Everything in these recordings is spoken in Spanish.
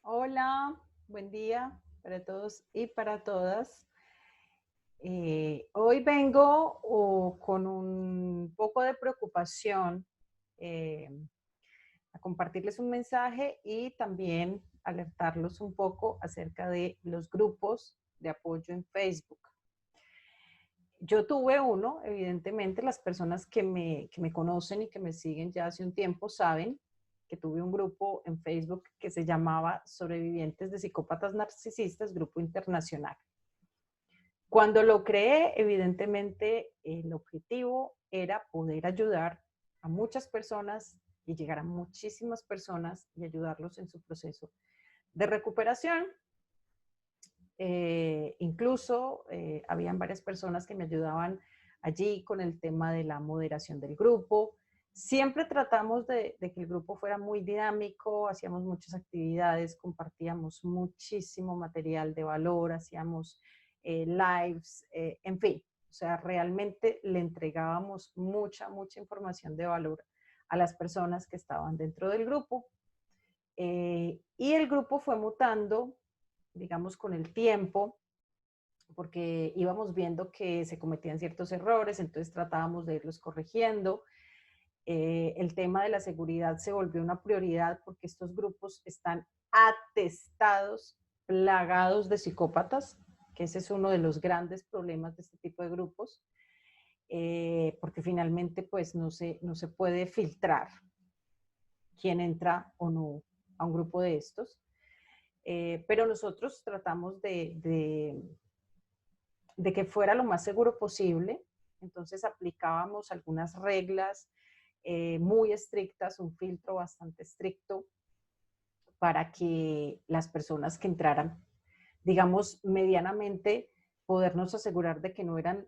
Hola, buen día para todos y para todas. Hoy vengo con un poco de preocupación eh, a compartirles un mensaje y también alertarlos un poco acerca de los grupos de apoyo en Facebook. Yo tuve uno, evidentemente las personas que me conocen y que me siguen ya hace un tiempo saben que tuve un grupo en Facebook que se llamaba Sobrevivientes de Psicópatas Narcisistas, Grupo Internacional. Cuando lo creé, evidentemente el objetivo era poder ayudar a muchas personas y llegar a muchísimas personas y ayudarlos en su proceso de recuperación. Incluso habían varias personas que me ayudaban allí con el tema de la moderación del grupo. Siempre tratamos de que el grupo fuera muy dinámico, hacíamos muchas actividades, compartíamos muchísimo material de valor, hacíamos lives, en fin, o sea, realmente le entregábamos mucha información de valor a las personas que estaban dentro del grupo. Y el grupo fue mutando, digamos, con el tiempo, porque íbamos viendo que se cometían ciertos errores, entonces tratábamos de irlos corrigiendo. El tema de la seguridad se volvió una prioridad porque estos grupos están atestados, plagados de psicópatas, que ese es uno de los grandes problemas de este tipo de grupos, porque finalmente pues no se puede filtrar quién entra o no a un grupo de estos. Pero nosotros tratamos de que fuera lo más seguro posible. Entonces aplicábamos algunas reglas muy estrictas, un filtro bastante estricto para que las personas que entraran, digamos, medianamente, podernos asegurar de que no eran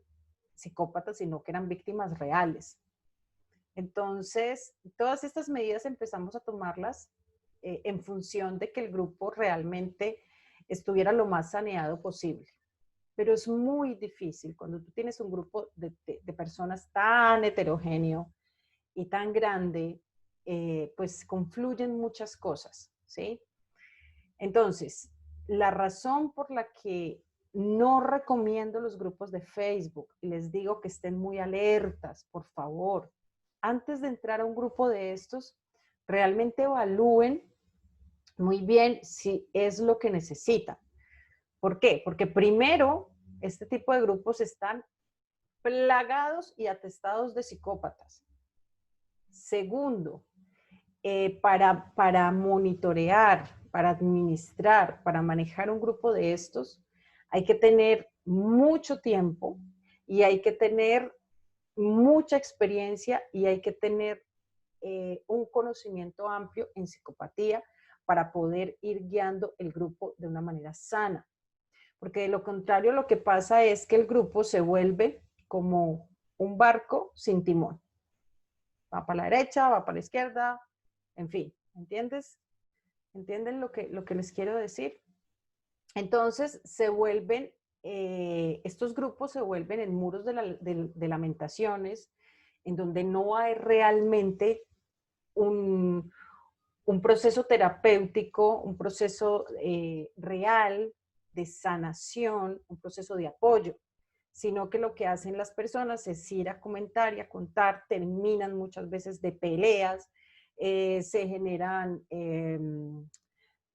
psicópatas, sino que eran víctimas reales. Entonces, todas estas medidas empezamos a tomarlas en función de que el grupo realmente estuviera lo más saneado posible. Pero es muy difícil cuando tú tienes un grupo de personas tan heterogéneo y tan grande, pues confluyen muchas cosas, ¿sí? Entonces, la razón por la que no recomiendo los grupos de Facebook, les digo que estén muy alertas, por favor, antes de entrar a un grupo de estos, realmente evalúen muy bien si es lo que necesitan. ¿Por qué? Porque primero, este tipo de grupos están plagados y atestados de psicópatas. Segundo, para monitorear, para administrar, para manejar un grupo de estos, hay que tener mucho tiempo y hay que tener mucha experiencia y hay que tener un conocimiento amplio en psicopatía para poder ir guiando el grupo de una manera sana. Porque de lo contrario lo que pasa es que el grupo se vuelve como un barco sin timón. Va para la derecha, va para la izquierda, en fin, ¿entiendes? ¿Entienden lo que les quiero decir? Entonces se vuelven, estos grupos se vuelven en muros de lamentaciones, en donde no hay realmente un, un proceso terapéutico, un proceso real de sanación, un proceso de apoyo, sino que lo que hacen las personas es ir a comentar y a contar, terminan muchas veces de peleas, se generan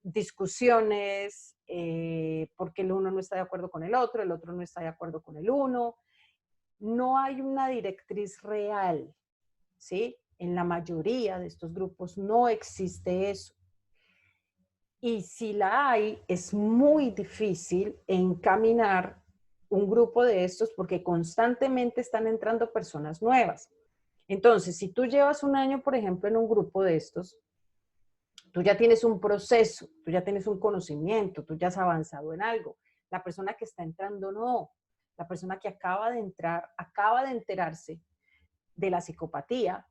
discusiones porque el uno no está de acuerdo con el otro no está de acuerdo con el uno. No hay una directriz real, ¿sí? En la mayoría de estos grupos no existe eso. Y si la hay, es muy difícil encaminar un grupo de estos porque constantemente están entrando personas nuevas. Entonces, si tú llevas un año, por ejemplo, en un grupo de estos, tú ya tienes un proceso, tú ya tienes un conocimiento, tú ya has avanzado en algo. La persona que está entrando no. La persona que acaba de entrar, acaba de enterarse de la psicopatía,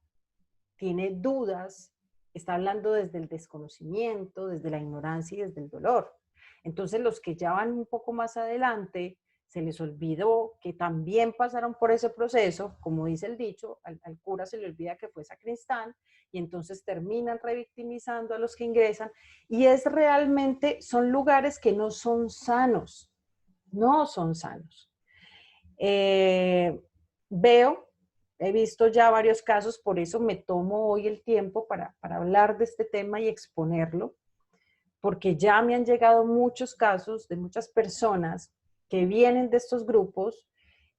tiene dudas, está hablando desde el desconocimiento, desde la ignorancia y desde el dolor. Entonces los que ya van un poco más adelante se les olvidó que también pasaron por ese proceso, como dice el dicho, al cura se le olvida que fue sacristán, y entonces terminan revictimizando a los que ingresan, y es realmente, son lugares que no son sanos, no son sanos. Veo, he visto ya varios casos, por eso me tomo hoy el tiempo para hablar de este tema y exponerlo, porque ya me han llegado muchos casos de muchas personas que vienen de estos grupos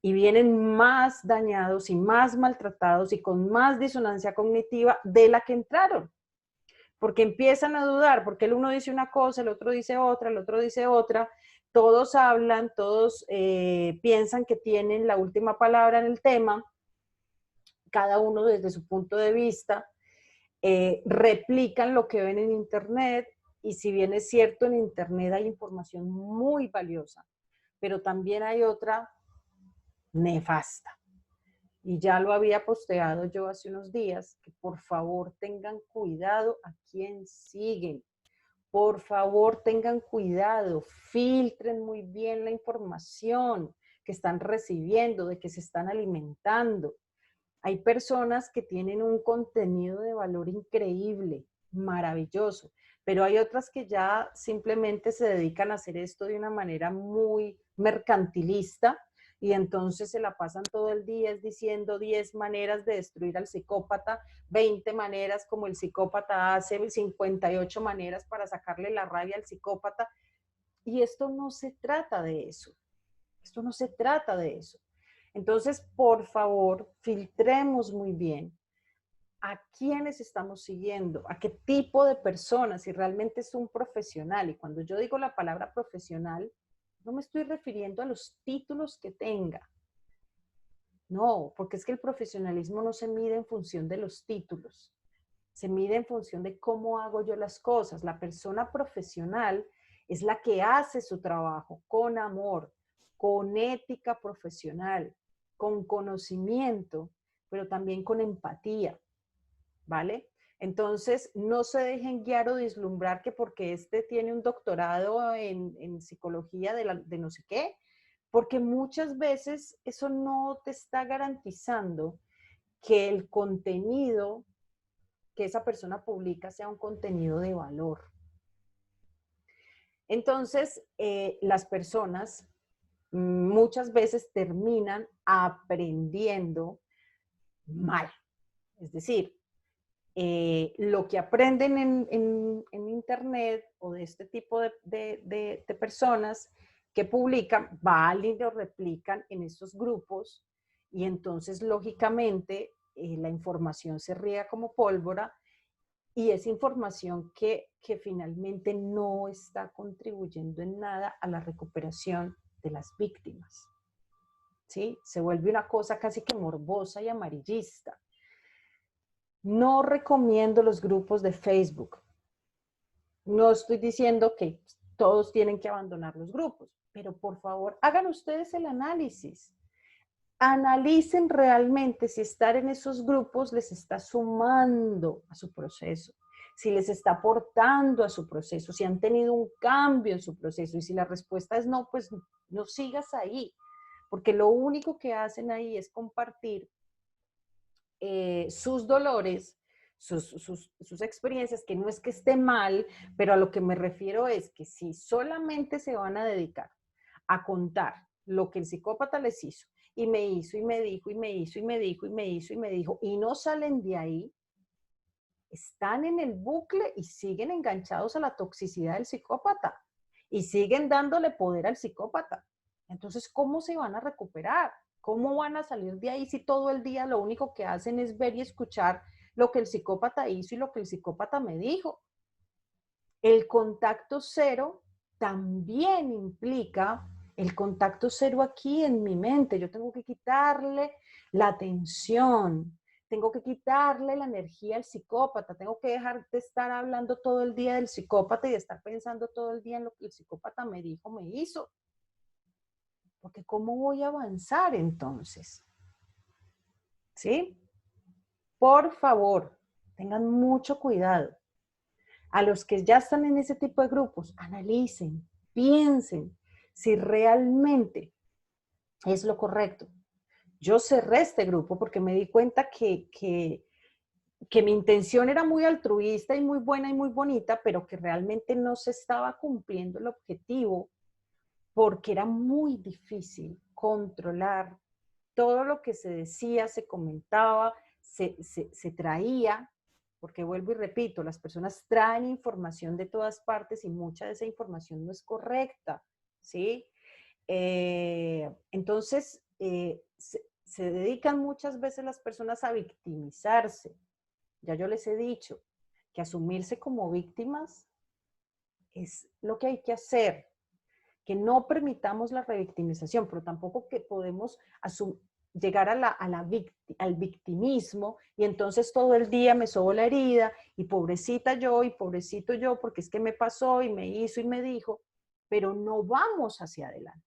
y vienen más dañados y más maltratados y con más disonancia cognitiva de la que entraron. Porque empiezan a dudar, porque el uno dice una cosa, el otro dice otra, el otro dice otra, todos hablan, todos piensan que tienen la última palabra en el tema, cada uno desde su punto de vista, replican lo que ven en Internet, y si bien es cierto, en Internet hay información muy valiosa, pero también hay otra nefasta. Y ya lo había posteado yo hace unos días, que por favor tengan cuidado a quién siguen. Por favor tengan cuidado, filtren muy bien la información que están recibiendo, de que se están alimentando. Hay personas que tienen un contenido de valor increíble, maravilloso, pero hay otras que ya simplemente se dedican a hacer esto de una manera muy mercantilista, y entonces se la pasan todo el día diciendo 10 maneras de destruir al psicópata, 20 maneras como el psicópata hace, 58 maneras para sacarle la rabia al psicópata, y esto no se trata de eso. Esto no se trata de eso. Entonces, por favor, filtremos muy bien a quiénes estamos siguiendo, a qué tipo de personas, si realmente es un profesional. Y cuando yo digo la palabra profesional, no me estoy refiriendo a los títulos que tenga. No, porque es que el profesionalismo no se mide en función de los títulos, se mide en función de cómo hago yo las cosas. La persona profesional es la que hace su trabajo con amor, con ética profesional, con conocimiento, pero también con empatía, ¿vale? Entonces, no se dejen guiar o deslumbrar que porque este tiene un doctorado en psicología de no sé qué, porque muchas veces eso no te está garantizando que el contenido que esa persona publica sea un contenido de valor. Entonces, las personas muchas veces terminan aprendiendo mal. Es decir, lo que aprenden en Internet o de este tipo de personas que publican, van y lo replican en estos grupos, y entonces lógicamente la información se riega como pólvora, y es información que finalmente no está contribuyendo en nada a la recuperación de las víctimas. ¿Sí? Se vuelve una cosa casi que morbosa y amarillista. No recomiendo los grupos de Facebook. No estoy diciendo que todos tienen que abandonar los grupos, pero por favor, hagan ustedes el análisis. Analicen realmente si estar en esos grupos les está sumando a su proceso, si les está aportando a su proceso, si han tenido un cambio en su proceso, y si la respuesta es no, pues no sigas ahí, porque lo único que hacen ahí es compartir sus dolores, sus experiencias, que no es que esté mal, pero a lo que me refiero es que si solamente se van a dedicar a contar lo que el psicópata les hizo, y me hizo, y me dijo, y me hizo, y me dijo, y me hizo, y me dijo, y no salen de ahí, están en el bucle y siguen enganchados a la toxicidad del psicópata, y siguen dándole poder al psicópata. Entonces, ¿cómo se van a recuperar? ¿Cómo van a salir de ahí si todo el día lo único que hacen es ver y escuchar lo que el psicópata hizo y lo que el psicópata me dijo? El contacto cero también implica el contacto cero aquí en mi mente. Yo tengo que quitarle la atención, tengo que quitarle la energía al psicópata, tengo que dejar de estar hablando todo el día del psicópata y de estar pensando todo el día en lo que el psicópata me dijo, me hizo. Porque ¿cómo voy a avanzar entonces? ¿Sí? Por favor, tengan mucho cuidado. A los que ya están en ese tipo de grupos, analicen, piensen si realmente es lo correcto. Yo cerré este grupo porque me di cuenta que mi intención era muy altruista y muy buena y muy bonita, pero que realmente no se estaba cumpliendo el objetivo porque era muy difícil controlar todo lo que se decía, se comentaba, se traía, porque vuelvo y repito, las personas traen información de todas partes y mucha de esa información no es correcta, ¿sí? Entonces, se dedican muchas veces las personas a victimizarse. Ya yo les he dicho que asumirse como víctimas es lo que hay que hacer, que no permitamos la revictimización, pero tampoco que podemos llegar al victimismo y entonces todo el día me sobo la herida y pobrecita yo y pobrecito yo porque es que me pasó y me hizo y me dijo, pero no vamos hacia adelante.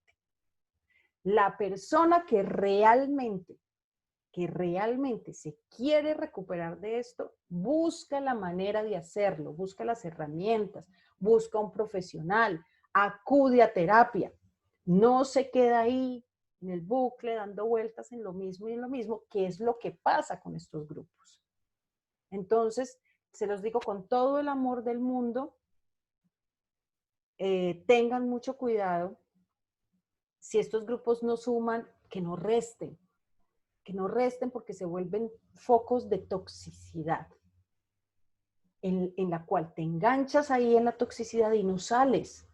La persona que realmente se quiere recuperar de esto, busca la manera de hacerlo, busca las herramientas, busca un profesional, acude a terapia, no se queda ahí en el bucle dando vueltas en lo mismo y en lo mismo, que es lo que pasa con estos grupos. Entonces, se los digo con todo el amor del mundo, tengan mucho cuidado, si estos grupos no suman, que no resten porque se vuelven focos de toxicidad, en la cual te enganchas ahí en la toxicidad y no sales,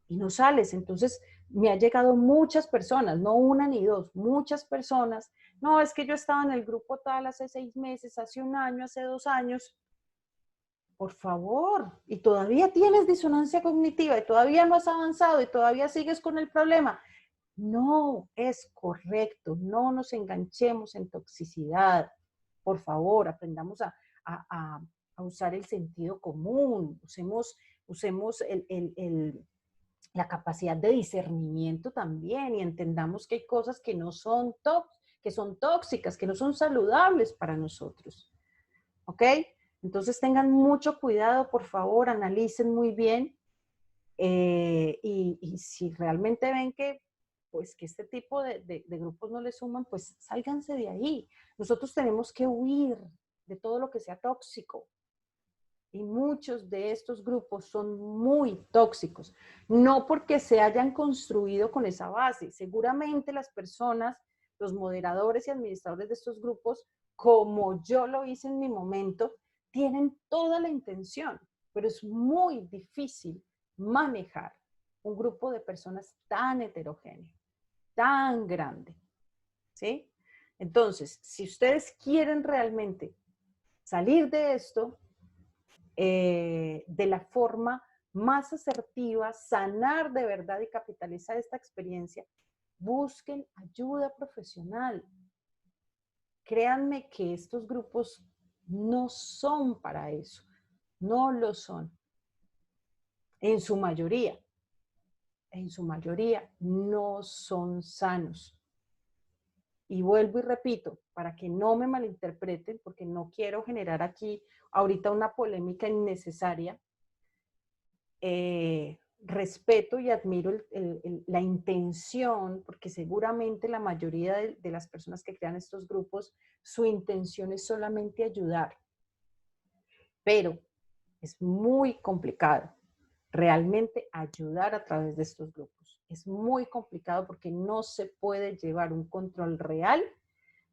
y no sales. Entonces, me ha llegado muchas personas, no una ni dos, muchas personas, no, es que yo estaba en el grupo tal hace 6 meses, hace 1 año, hace 2 años, por favor, y todavía tienes disonancia cognitiva y todavía no has avanzado y todavía sigues con el problema. No es correcto, no nos enganchemos en toxicidad. Por favor, aprendamos a usar el sentido común, usemos la capacidad de discernimiento también y entendamos que hay cosas que no son que son tóxicas, que no son saludables para nosotros. ¿Ok? Entonces tengan mucho cuidado, por favor, analicen muy bien y si realmente ven que pues que este tipo de grupos no les suman, pues sálganse de ahí. Nosotros tenemos que huir de todo lo que sea tóxico. Y muchos de estos grupos son muy tóxicos, no porque se hayan construido con esa base. Seguramente las personas, los moderadores y administradores de estos grupos, como yo lo hice en mi momento, tienen toda la intención, pero es muy difícil manejar un grupo de personas tan heterogéneo, tan grande, ¿sí? Entonces, si ustedes quieren realmente salir de esto, de la forma más asertiva, sanar de verdad y capitalizar esta experiencia, busquen ayuda profesional. Créanme que estos grupos no son para eso, no lo son. En su mayoría no son sanos. Y vuelvo y repito, para que no me malinterpreten, porque no quiero generar aquí ahorita una polémica innecesaria, respeto y admiro la intención, porque seguramente la mayoría de las personas que crean estos grupos, su intención es solamente ayudar, pero es muy complicado realmente ayudar a través de estos grupos. Es muy complicado porque no se puede llevar un control real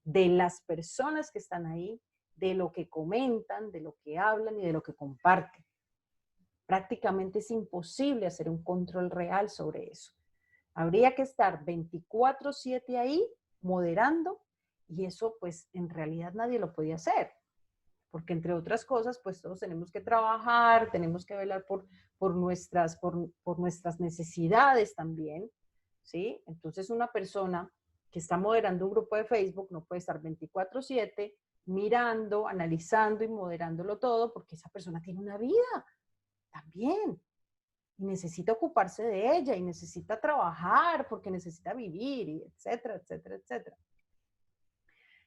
de las personas que están ahí, de lo que comentan, de lo que hablan y de lo que comparten. Prácticamente es imposible hacer un control real sobre eso. Habría que estar 24/7 ahí, moderando, y eso pues en realidad nadie lo podía hacer, porque entre otras cosas pues todos tenemos que trabajar, tenemos que velar por nuestras necesidades también, ¿sí? Entonces una persona que está moderando un grupo de Facebook no puede estar 24/7 mirando, analizando y moderándolo todo, porque esa persona tiene una vida también. Y necesita ocuparse de ella y necesita trabajar porque necesita vivir, y etcétera, etcétera, etcétera.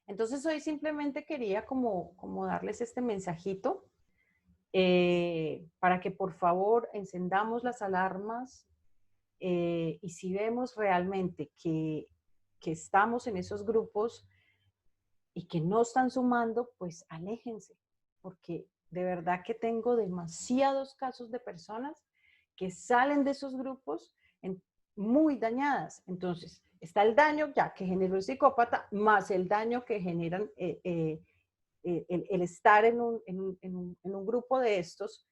Entonces hoy simplemente quería como darles este mensajito para que por favor encendamos las alarmas y si vemos realmente que que estamos en esos grupos y que no están sumando, pues aléjense, porque de verdad que tengo demasiados casos de personas que salen de esos grupos muy dañadas. Entonces, está el daño ya que generó el psicópata, más el daño que generan el estar en un grupo de estos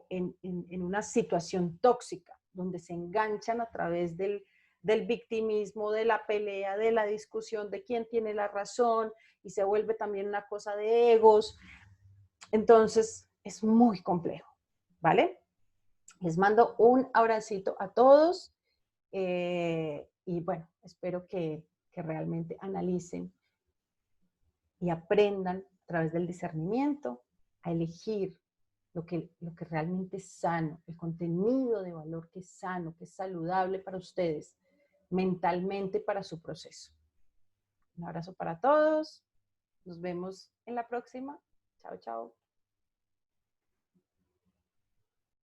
en una situación tóxica, donde se enganchan a través del victimismo, de la pelea, de la discusión de quién tiene la razón, y se vuelve también una cosa de egos. Entonces, es muy complejo, ¿vale? Les mando un abracito a todos y bueno, espero que realmente analicen y aprendan a través del discernimiento a elegir lo que realmente es sano, el contenido de valor que es sano, que es saludable para ustedes, mentalmente para su proceso. Un abrazo para todos. Nos vemos en la próxima. Chao, chao.